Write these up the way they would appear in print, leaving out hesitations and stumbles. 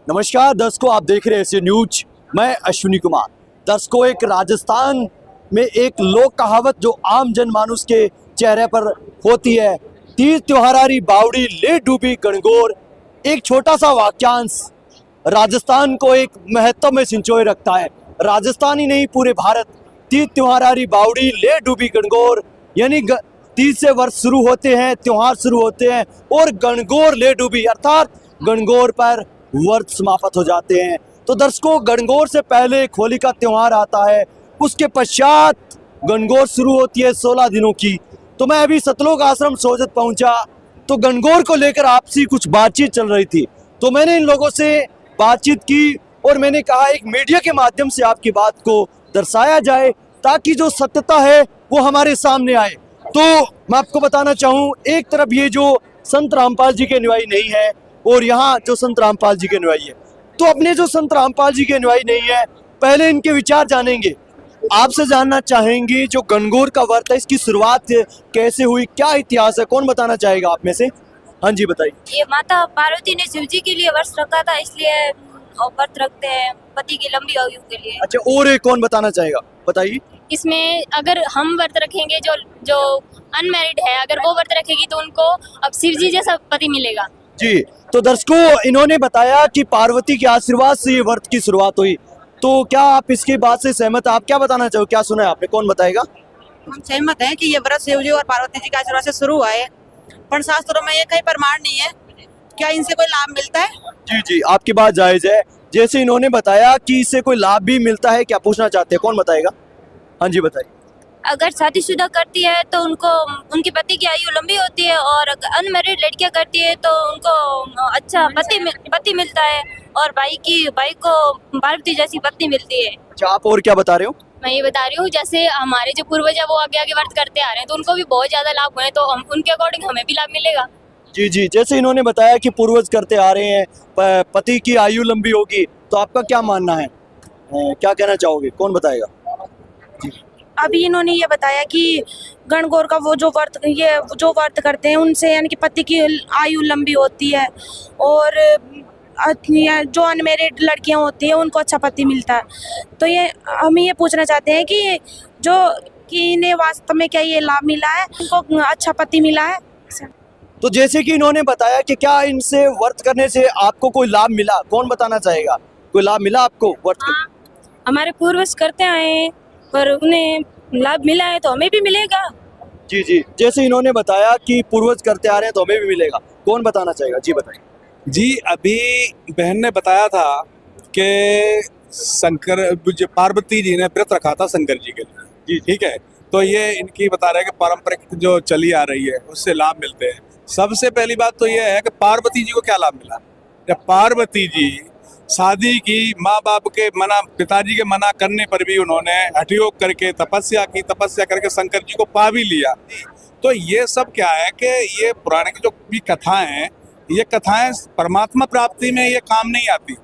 नमस्कार दर्शकों, आप देख रहे हैं ऐसे न्यूज। मैं अश्विनी कुमार। दर्शकों, एक राजस्थान में एक लोक कहावत जो आम जनमानुस के चेहरे पर होती है, तीज त्योहारी बावड़ी ले डूबी गणगौर। एक छोटा सा वाक्यांश राजस्थान को एक महत्व में सिंचोए रखता है। राजस्थान ही नहीं, पूरे भारत। तीज त्योहारी बावड़ी ले डूबी गणगौर, यानी तीज से वर्ष शुरू होते हैं, त्योहार शुरू होते हैं और गणगौर ले डूबी अर्थात गणगौर पर वर्ष समाप्त हो जाते हैं। तो दर्शकों, गणगौर से पहले होली का त्योहार आता है, उसके पश्चात गणगौर शुरू होती है 16 दिनों की। तो मैं अभी सतलोक आश्रम सोजत पहुंचा, तो गणगौर को लेकर आपसी कुछ बातचीत चल रही थी। तो मैंने इन लोगों से बातचीत की और मैंने कहा एक मीडिया के माध्यम से आपकी बात को दर्शाया जाए ताकि जो सत्यता है वो हमारे सामने आए। तो मैं आपको बताना चाहूँ, एक तरफ ये जो संत रामपाल जी के अनुयायी नहीं है और यहाँ जो संत रामपाल जी के अनुयायी है, तो अपने जो संत रामपाल जी के अनुयायी नहीं है, पहले इनके विचार जानेंगे। आपसे जानना चाहेंगे जो गणगौर का व्रत है, इसकी शुरुआत कैसे हुई, क्या इतिहास है, कौन बताना चाहेगा आप में से? हाँ जी, बताइए। ये माता पार्वती ने शिव जी के लिए व्रत रखा था, इसलिए व्रत रखते हैं पति की लंबी आयु के लिए। अच्छा, और एक कौन बताना चाहेगा? बताइए। इसमें अगर हम व्रत रखेंगे, जो जो अनमैरिड है, अगर वो व्रत रखेगी तो उनको अब शिव जी जैसा पति मिलेगा। जी, तो दर्शकों, इन्होंने बताया कि पार्वती के आशीर्वाद से ये व्रत की शुरुआत हुई। तो क्या आप इसकी बात से सहमत? आप क्या बताना चाहो, क्या सुना है आपने, कौन बताएगा? हम सहमत हैं कि ये व्रत शिव जी और पार्वती जी के आशीर्वाद से शुरू हुआ है, पर शास्त्रों में ये कहीं प्रमाण नहीं है। क्या इनसे कोई लाभ मिलता है? जी जी, आपकी बात जायज है। जैसे इन्होंने बताया कि इससे कोई लाभ भी मिलता है, क्या पूछना चाहते हैं, कौन बताएगा? हाँ जी, बताइए। अगर शादीशुदा करती है तो उनको उनके पति की आयु लंबी होती है, और अनमैरिड लड़कियां करती है तो उनको अच्छा पति मिलता है, और भाई को पार्वती जैसी पत्नी मिलती है। अच्छा, आप और क्या बता रहे हो? मैं ये बता रही हूँ, जैसे हमारे जो पूर्वज है वो आगे आगे व्रत करते आ रहे हैं, तो उनको भी बहुत ज्यादा लाभ हुए, तो हम उनके अकॉर्डिंग हमें भी लाभ मिलेगा। जी जी, जैसे इन्होंने बताया कि पूर्वज करते आ रहे हैं, पति की आयु लंबी होगी, तो आपका क्या मानना है, क्या कहना चाहोगे, कौन बताएगा? अभी इन्होंने ये बताया कि गणगौर का वो जो व्रत करते हैं उनसे यानी कि पति की आयु लंबी होती है, और जो अनमेरिड लड़कियां होती हैं उनको अच्छा पति मिलता है। तो ये हम ये पूछना चाहते हैं कि इन्हें वास्तव में क्या ये लाभ मिला है, उनको अच्छा पति मिला है? तो जैसे कि इन्होंने बताया कि क्या इनसे व्रत करने से आपको कोई लाभ मिला, कौन बताना चाहेगा? कोई लाभ मिला आपको व्रत हाँ, हमारे पूर्वज करते आए हैं पर उन्हें लाभ मिला है तो हमें भी मिलेगा। जी जी, जैसे इन्होंने बताया कि पूर्वज करते आ रहे हैं तो हमें भी मिलेगा, कौन बताना चाहेगा? जी बताइए। जी, अभी बहन ने बताया था कि पार्वती जी ने व्रत रखा था शंकर जी के लिए। जी, ठीक है। तो ये इनकी बता रहे हैं कि पारंपरिक जो चली आ रही है उससे लाभ मिलते हैं। सबसे पहली बात तो ये है कि पार्वती जी को क्या लाभ मिला। जब पार्वती जी शादी की, माँ बाप के मना, पिताजी के मना करने पर भी उन्होंने हठयोग करके तपस्या करके शंकर जी को पा भी लिया। तो ये सब क्या है कि ये पुराने की जो भी कथाएं हैं, ये कथाएं परमात्मा प्राप्ति में ये काम नहीं आती,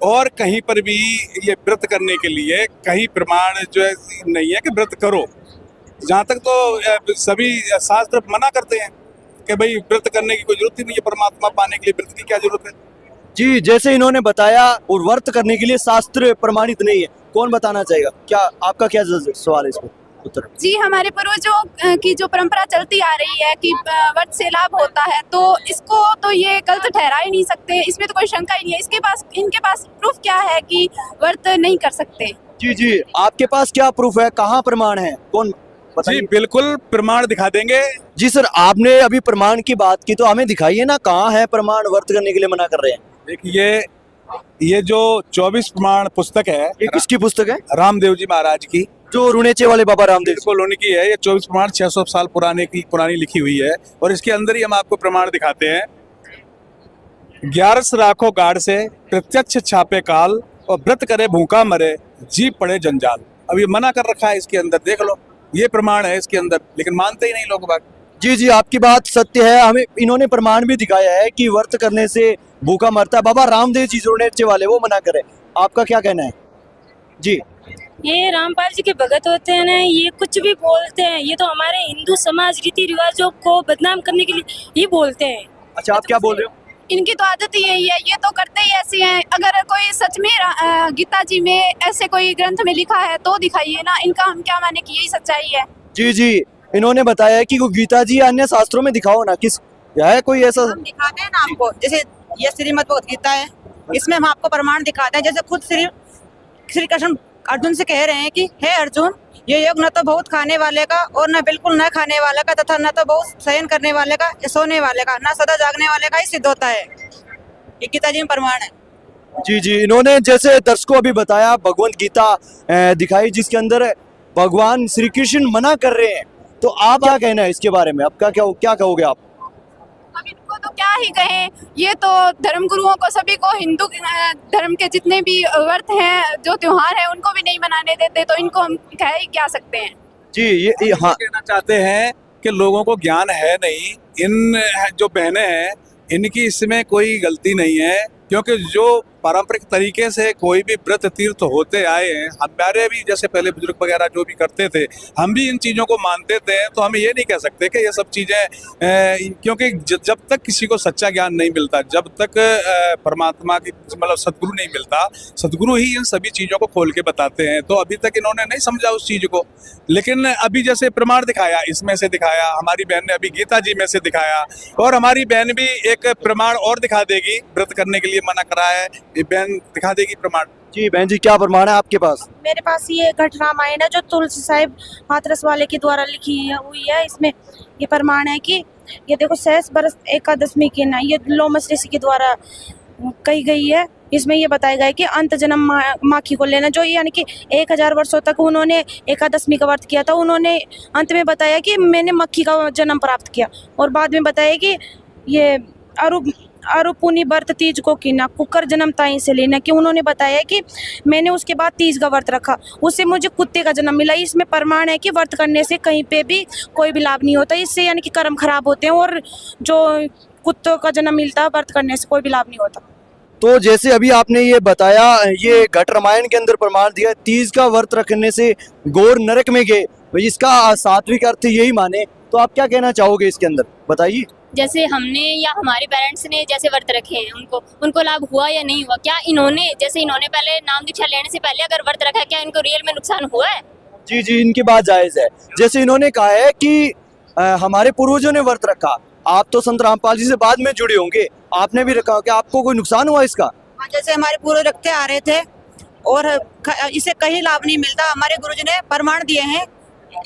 और कहीं पर भी ये व्रत करने के लिए कहीं प्रमाण जो है नहीं है कि व्रत करो। जहाँ तक तो सभी शास्त्र मना करते हैं कि भाई व्रत करने की कोई जरूरत ही नहीं है, परमात्मा पाने के लिए व्रत की क्या जरूरत है। जी, जैसे इन्होंने बताया, और व्रत करने के लिए शास्त्र प्रमाणित नहीं है, कौन बताना चाहेगा? क्या आपका क्या सवाल है इसमें उत्तर? जी, हमारे पूर्वजों की जो परंपरा चलती आ रही है कि व्रत से लाभ होता है, तो इसको तो ये गलत ठहरा ही नहीं सकते, इसमें तो कोई शंका ही नहीं है। इनके पास प्रूफ क्या है कि व्रत नहीं कर सकते? जी जी, आपके पास क्या प्रूफ है, कहाँ प्रमाण है, कौन बताइए? जी बिल्कुल, प्रमाण दिखा देंगे। जी सर, आपने अभी प्रमाण की बात की, तो हमें दिखाइए ना, कहाँ है प्रमाण व्रत करने के लिए मना कर रहे हैं? देखिए, ये जो 24 प्रमाण पुस्तक है, ये किसकी पुस्तक है? रामदेव जी महाराज की, जो रुणेचे वाले बाबा रामदेव। बिल्कुल उनकी है। ये 24 प्रमाण 600 साल पुरानी लिखी हुई है, और इसके अंदर ही हम आपको प्रमाण दिखाते हैं। 11 राखो गाढ़ से प्रत्यक्ष छापे काल, और व्रत करे भूखा मरे जी पड़े जंजाल। अब ये मना कर रखा है इसके अंदर, देख लो, ये प्रमाण है इसके अंदर, लेकिन मानते ही नहीं लोग बात। जी जी, आपकी बात सत्य है। हमें इन्होंने प्रमाण भी दिखाया है कि व्रत करने से भूखा मरता है। बाबा रामदेव जी रुणेचे वाले, वो मना करे, आपका क्या कहना है? जी, ये रामपाल जी के भगत होते हैं ना, ये कुछ भी बोलते हैं, ये तो हमारे हिंदू समाज रीति रिवाजों को बदनाम करने के लिए ये बोलते हैं। अच्छा, आप क्या बोल रहे हो? इनकी तो आदत ही यही है, ये तो करते ही ऐसे हैं। अगर कोई सच में गीता जी में ऐसे कोई ग्रंथ में लिखा है तो दिखाइए ना, इनका हम क्या माने कि यही सच्चाई है। जी जी, इन्होंने बताया कि वो गीता जी या अन्य शास्त्रों में दिखाओ ना, किस है कोई ऐसा। हम दिखाते हैं ना आपको, जैसे ये श्रीमद् भगवत गीता है, इसमें हम आपको प्रमाण दिखाते हैं। जैसे खुद श्री कृष्ण अर्जुन से कह रहे हैं कि हे अर्जुन, ये योग न तो बहुत खाने वाले का और न बिल्कुल न खाने वाले का, तथा न तो बहुत शयन करने वाले का या सोने वाले का, न सदा जागने वाले का ही सिद्ध होता है। ये गीता जी में प्रमाण है। जी जी, इन्होंने जैसे दर्शकों अभी बताया भगवत गीता दिखाई, जिसके अंदर भगवान श्री कृष्ण मना कर रहे हैं। तो आप क्या कहना है इसके बारे में, आपका क्या कहोगे आप? अब इनको तो क्या ही कहें, ये तो धर्म गुरुओं को, सभी को, हिंदू धर्म के जितने भी व्रत हैं, जो त्योहार है, उनको भी नहीं मनाने देते, तो इनको हम कह ही क्या सकते हैं। जी ये हाँ, कहना चाहते हैं कि लोगों को ज्ञान है नहीं, इन जो बहनें हैं इनकी इसमें कोई गलती नहीं है, क्योंकि जो पारंपरिक तरीके से कोई भी व्रत तीर्थ होते आए हैं, हमारे भी जैसे पहले बुजुर्ग वगैरह जो भी करते थे, हम भी इन चीज़ों को मानते थे। तो हम ये नहीं कह सकते कि ये सब चीज़ें, क्योंकि जब तक किसी को सच्चा ज्ञान नहीं मिलता, जब तक परमात्मा की मतलब सदगुरु नहीं मिलता, सदगुरु ही इन सभी चीज़ों को खोल के बताते हैं। तो अभी तक इन्होंने नहीं समझा उस चीज़ को, लेकिन अभी जैसे प्रमाण दिखाया, इसमें से दिखाया, हमारी बहन ने अभी गीता जी में से दिखाया, और हमारी बहन भी एक प्रमाण और दिखा देगी। व्रत करने के लिए मना करा है, ये बहन दिखा देगी प्रमाण। जी बहन जी, क्या प्रमाण है आपके पास? मेरे पास ये घट रामायण है जो तुलसी साहिब हाथरस वाले के द्वारा लिखी हुई है। इसमें ये प्रमाण है कि ये देखो, सहस बरस एकादशमी के ना, ये लोमस ऋषि के द्वारा कही गई है। इसमें ये बताया गया है कि अंत जन्म माखी को लेना, जो यानी कि 1000 वर्षों तक उन्होंने एकादशमी का व्रत किया था, उन्होंने अंत में बताया कि मैंने मक्खी का जन्म प्राप्त किया। और बाद में बताया कि ये अरुपुनी व्रत तीज को कीना, कुकर जन्म ताई से लेना, कि उन्होंने बताया कि मैंने उसके बाद तीज का व्रत रखा, उससे मुझे कुत्ते का जन्म मिला। इसमें प्रमाण है कि व्रत करने से कहीं पे भी कोई भी लाभ नहीं होता, इससे यानी कि कर्म खराब होते हैं, और जो कुत्तों का जन्म मिलता है व्रत करने से कोई भी लाभ नहीं होता। तो जैसे अभी आपने ये बताया, ये घट रामायण के अंदर प्रमाण दिया, तीज का व्रत रखने से गौर नरक में गए, इसका सात्विक अर्थ यही माने, तो आप क्या कहना चाहोगे इसके अंदर, बताइए। जैसे हमने या हमारे पेरेंट्स ने जैसे व्रत रखे हैं, उनको लाभ हुआ या नहीं हुआ? क्या इन्होंने पहले नाम दीक्षा लेने से पहले अगर व्रत रखा है, क्या इनको रियल में नुकसान हुआ है? जी जी, इनकी बात जायज है। जैसे इन्होंने कहा है कि हमारे पूर्वजों ने व्रत रखा, आप तो संत रामपाल जी से बाद में जुड़े होंगे, आपने भी रखा, क्या आपको कोई नुकसान हुआ इसका? हाँ, जैसे हमारे पूर्वज रखते आ रहे थे और इसे कहीं लाभ नहीं मिलता, हमारे गुरुजी ने प्रमाण दिए हैं।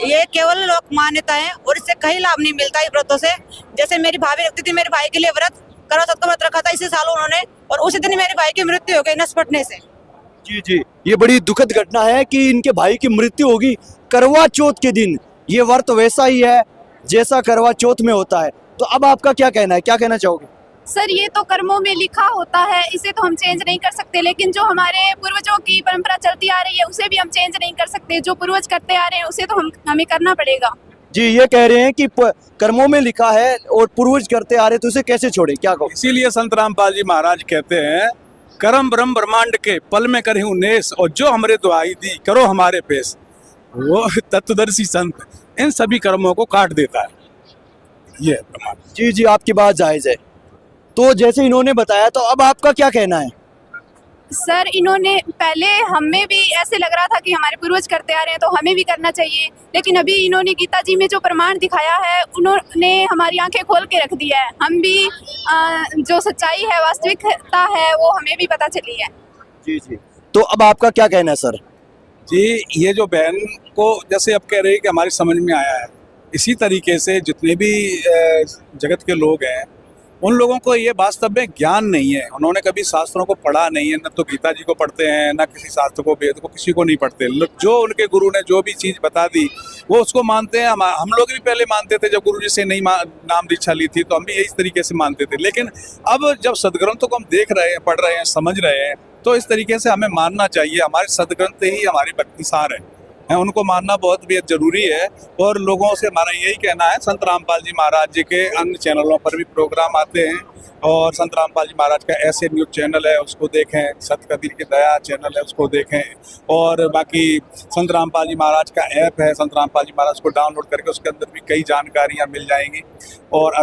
ये केवल लोक मान्यता है और इससे कहीं लाभ नहीं मिलता इस व्रतों से। जैसे मेरी भाभी रखती थी, मेरे भाई के लिए व्रत करवा चौथ का व्रत रखा था इसी साल उन्होंने, और उसी दिन मेरे भाई की मृत्यु हो गई नस फटने से। जी जी, ये बड़ी दुखद घटना है कि इनके भाई की मृत्यु होगी करवा चौथ के दिन। ये व्रत वैसा ही है जैसा करवा चौथ में होता है। तो अब आपका क्या कहना है, क्या कहना चाहोगे? सर, ये तो कर्मों में लिखा होता है, इसे तो हम चेंज नहीं कर सकते, लेकिन जो हमारे पूर्वजों की परंपरा चलती आ रही है उसे भी हम चेंज नहीं कर सकते। जो पूर्वज करते आ रहे हैं उसे तो हमें करना पड़ेगा। जी, ये कह रहे हैं कि कर्मों में लिखा है और पूर्वज करते आ रहे, तो उसे कैसे छोड़े, क्या कहो? इसीलिए संत रामपाल जी महाराज कहते हैं, कर्म ब्रह्म ब्रह्मांड के पल में करहूं नेस, और जो हमरे दुआई दी करो हमारे पेश। वो तत्वदर्शी संत इन सभी कर्मों को काट देता है। ये प्रमाण। जी जी, आपकी बात जायज है। तो जैसे इन्होंने बताया, तो अब आपका क्या कहना है? सर, इन्होंने पहले हमें भी ऐसे लग रहा था कि हमारे पूर्वज करते आ रहे हैं तो हमें भी करना चाहिए, लेकिन अभी इन्होंने गीता जी में जो प्रमाण दिखाया है, उन्होंने हमारी आंखें खोल के रख दिया है। हम भी जो सच्चाई है, वास्तविकता है, वो हमें भी पता चली है। जी जी, तो अब आपका क्या कहना है सर? जी, ये जो बहन को जैसे अब कह रही है कि हमारी समझ में आया है, इसी तरीके से जितने भी जगत के लोग हैं, उन लोगों को ये वास्तव में ज्ञान नहीं है। उन्होंने कभी शास्त्रों को पढ़ा नहीं है, न तो गीता जी को पढ़ते हैं, न किसी शास्त्र को, वेद को, किसी को नहीं पढ़ते। जो उनके गुरु ने जो भी चीज़ बता दी वो उसको मानते हैं। हम लोग भी पहले मानते थे, जब गुरु जी से नहीं नाम दीक्षा ली थी तो हम भी यही तरीके से मानते थे। लेकिन अब जब सदग्रंथों को हम देख रहे हैं, पढ़ रहे हैं, समझ रहे हैं, तो इस तरीके से हमें मानना चाहिए। हमारे सदग्रंथ ही हमारी भक्ति सार है। हैं, उनको मानना बहुत बेहद जरूरी है। और लोगों से हमारा यही कहना है, संत रामपाल जी महाराज जी के अन्य चैनलों पर भी प्रोग्राम आते हैं और संत रामपाल जी महाराज का ऐसे न्यूज़ चैनल है उसको देखें, सत कबीर की दया चैनल है उसको देखें, और बाकी संत रामपाल जी महाराज का ऐप है, संत रामपाल जी महाराज को डाउनलोड करके उसके अंदर भी कई जानकारियाँ मिल जाएंगी। और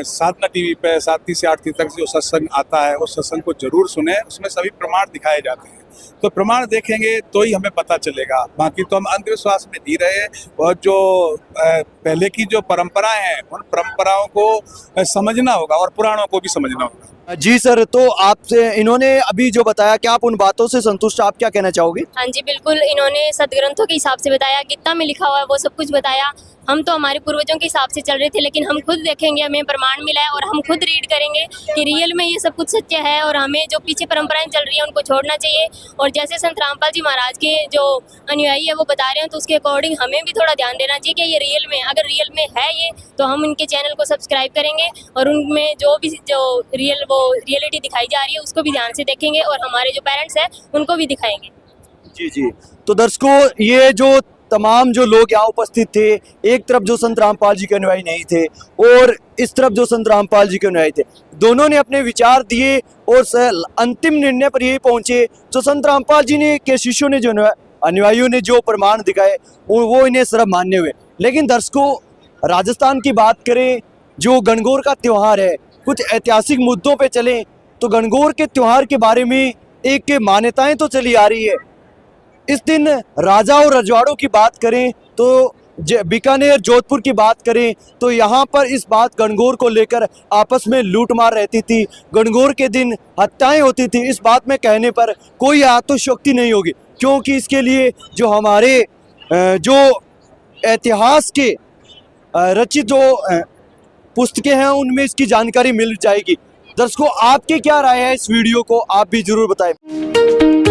साधना टीवी पे 7 से 8 तक जो सत्संग आता है उस सत्संग को जरूर सुने, उसमें सभी प्रमाण दिखाए जाते हैं। तो प्रमाण देखेंगे तो ही हमें पता चलेगा, बाकी तो हम अंधविश्वास में जी रहे हैं। और जो पहले की जो परंपराएं हैं उन परंपराओं को समझना होगा और पुराणों को भी समझना होगा। जी सर, तो आपसे इन्होंने अभी जो बताया, क्या आप उन बातों से संतुष्ट, आप क्या कहना चाहोगे? हाँ जी बिल्कुल, इन्होंने सदग्रंथों के हिसाब से बताया, गीता में लिखा हुआ है वो सब कुछ बताया। हम तो हमारे पूर्वजों के हिसाब से चल रहे थे, लेकिन हम खुद देखेंगे, हमें प्रमाण मिला है और हम खुद रीड करेंगे कि रियल में ये सब कुछ सत्य है। और हमें जो पीछे परंपराएं चल रही हैं उनको छोड़ना चाहिए। और जैसे संत रामपाल जी महाराज के जो अनुयायी है वो बता रहे हैं, तो उसके अकॉर्डिंग हमें भी थोड़ा ध्यान देना चाहिए कि ये रियल में, अगर रियल में है ये, तो हम उनके चैनल को सब्सक्राइब करेंगे और उनमें जो रियलिटी दिखाई जा रही है उसको भी ध्यान से देखेंगे और हमारे जो पेरेंट्स हैं उनको भी दिखाएंगे। जी जी, तो दर्शकों, ये जो तमाम जो लोग यहाँ उपस्थित थे, एक तरफ जो संत रामपाल जी के अनुयायी नहीं थे और इस तरफ जो संत रामपाल जी के अनुयायी थे, दोनों ने अपने विचार दिए और अंतिम निर्णय पर यही पहुंचे। जो संत रामपाल जी ने के शिष्यों ने, जो अनुयायियों ने जो प्रमाण दिखाए वो इन्हें सिर्फ मान्य हुए। लेकिन दर्शकों, राजस्थान की बात करें, जो गणगौर का त्यौहार है, कुछ ऐतिहासिक मुद्दों पे चलें तो गणगौर के त्यौहार के बारे में एक मान्यताएं तो चली आ रही है। इस दिन राजा और रजवाड़ों की बात करें तो बीकानेर, जोधपुर की बात करें तो यहाँ पर इस बात गणगौर को लेकर आपस में लूटमार रहती थी। गणगौर के दिन हत्याएं होती थी। इस बात में कहने पर कोई आत्मशक्ति नहीं होगी, क्योंकि इसके लिए जो हमारे जो इतिहास के रचित जो पुस्तकें हैं उनमें इसकी जानकारी मिल जाएगी। दर्शकों, आपकी क्या राय है इस वीडियो को, आप भी जरूर बताएं।